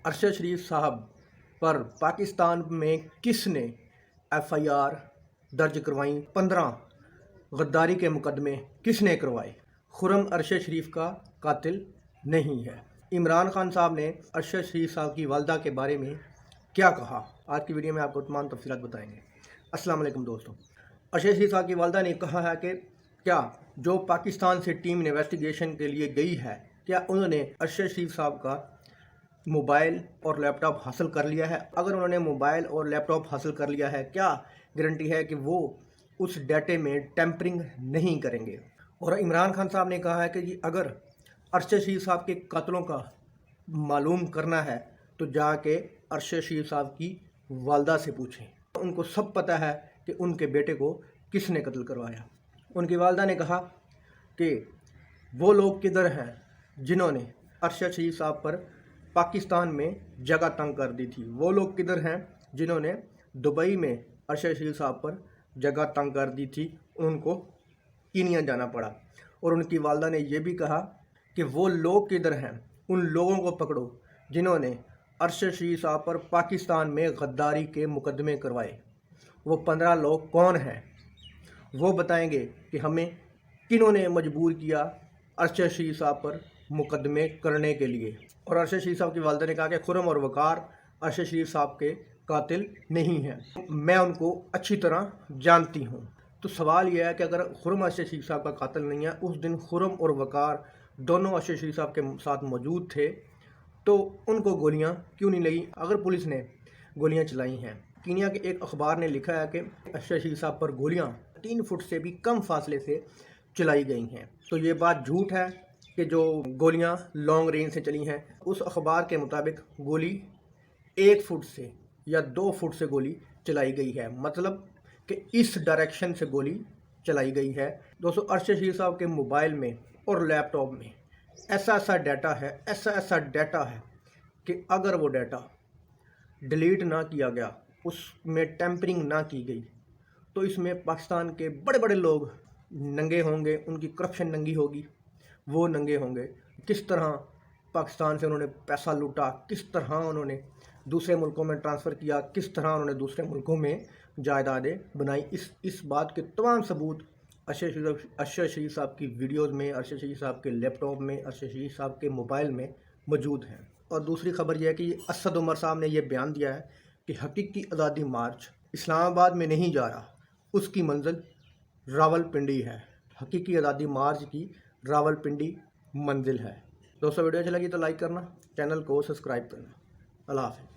अरशद शरीफ साहब पर पाकिस्तान में किसने FIR दर्ज करवाई? 15 गद्दारी के मुकदमे किसने करवाए? खुर्रम अरशद शरीफ का कातिल नहीं है। इमरान खान साहब ने अरशद शरीफ साहब की वालदा के बारे में क्या कहा? आज की वीडियो में आपको तमाम तफसीलात बताएंगे। अस्सलाम वालेकुम दोस्तों। अरशद शरीफ साहब की वालदा ने कहा है कि क्या जो पाकिस्तान से टीम इन्वेस्टिगेशन के लिए गई है, क्या उन्होंने अरशद शरीफ साहब का मोबाइल और लैपटॉप हासिल कर लिया है? अगर उन्होंने मोबाइल और लैपटॉप हासिल कर लिया है, क्या गारंटी है कि वो उस डाटे में टैंपरिंग नहीं करेंगे? और इमरान खान साहब ने कहा है कि जी अगर अरशद शरीफ साहब के कातलों का मालूम करना है तो जाके अरशद शरीफ साहब की वालदा से पूछें, उनको सब पता है कि उनके बेटे को किसने कत्ल करवाया। उनकी वालदा ने कहा कि वो लोग किधर हैं जिन्होंने अरशद शरीफ साहब पर पाकिस्तान में जगह तंग कर दी थी? वो लोग किधर हैं जिन्होंने दुबई में अरशद शरीफ साहब पर जगह तंग कर दी थी? उनको कीनिया जाना पड़ा। और उनकी वालदा ने यह भी कहा कि वो लोग किधर हैं, उन लोगों को पकड़ो जिन्होंने अरशद शरीफ साहब पर पाकिस्तान में गद्दारी के मुकदमे करवाए। वो 15 लोग कौन हैं? वो बताएंगे कि हमें किन्होंने मजबूर किया अरशद शरीफ साहब पर मुकदमे करने के लिए। और अरशद शरीफ साहब की वालदा ने कहा कि खुर्रम और वकार अरशद शरीफ साहब के कातिल नहीं हैं, मैं उनको अच्छी तरह जानती हूँ। तो सवाल यह है कि अगर खुर्रम अरशद शरीफ साहब का कातिल नहीं है, उस दिन खुर्रम और वकार दोनों अरशद शरीफ साहब के साथ मौजूद थे, तो उनको गोलियां क्यों नहीं लगी? अगर पुलिस ने गोलियां चलाई हैं, कीनिया के एक अखबार ने लिखा है कि अरशद शरीफ साहब पर गोलियां 3 फुट से भी कम फासले से चलाई गई हैं, तो ये बात झूठ है कि जो गोलियां लॉन्ग रेंज से चली हैं। उस अखबार के मुताबिक गोली 1 फुट से या 2 फुट से गोली चलाई गई है, मतलब कि इस डायरेक्शन से गोली चलाई गई है। दोस्तों, अरशद शरीफ साहब के मोबाइल में और लैपटॉप में ऐसा डाटा है कि अगर वो डाटा डिलीट ना किया गया, उसमें टैंपरिंग ना की गई, तो इसमें पाकिस्तान के बड़े बड़े लोग नंगे होंगे, उनकी करप्शन नंगी होगी, वो नंगे होंगे। किस तरह पाकिस्तान से उन्होंने पैसा लूटा, किस तरह उन्होंने दूसरे मुल्कों में ट्रांसफ़र किया, किस तरह उन्होंने दूसरे मुल्कों में जायदादें बनाई, इस बात के तमाम सबूत अरशद शरीफ साहब की वीडियोज़ में, अरशद शरीफ साहब के लैपटॉप में, अरशद शरीफ साहब के मोबाइल में मौजूद हैं। और दूसरी खबर यह है कि असद उमर साहब ने यह बयान दिया है कि हकीकी आज़ादी मार्च इस्लामाबाद में नहीं जा रहा, उसकी मंजिल रावलपिंडी है। हकीकी आज़ादी मार्च की रावलपिंडी मंजिल है। दोस्तों, वीडियो अच्छी लगी तो लाइक करना, चैनल को सब्सक्राइब करना। अल्लाह हाफ़िज़।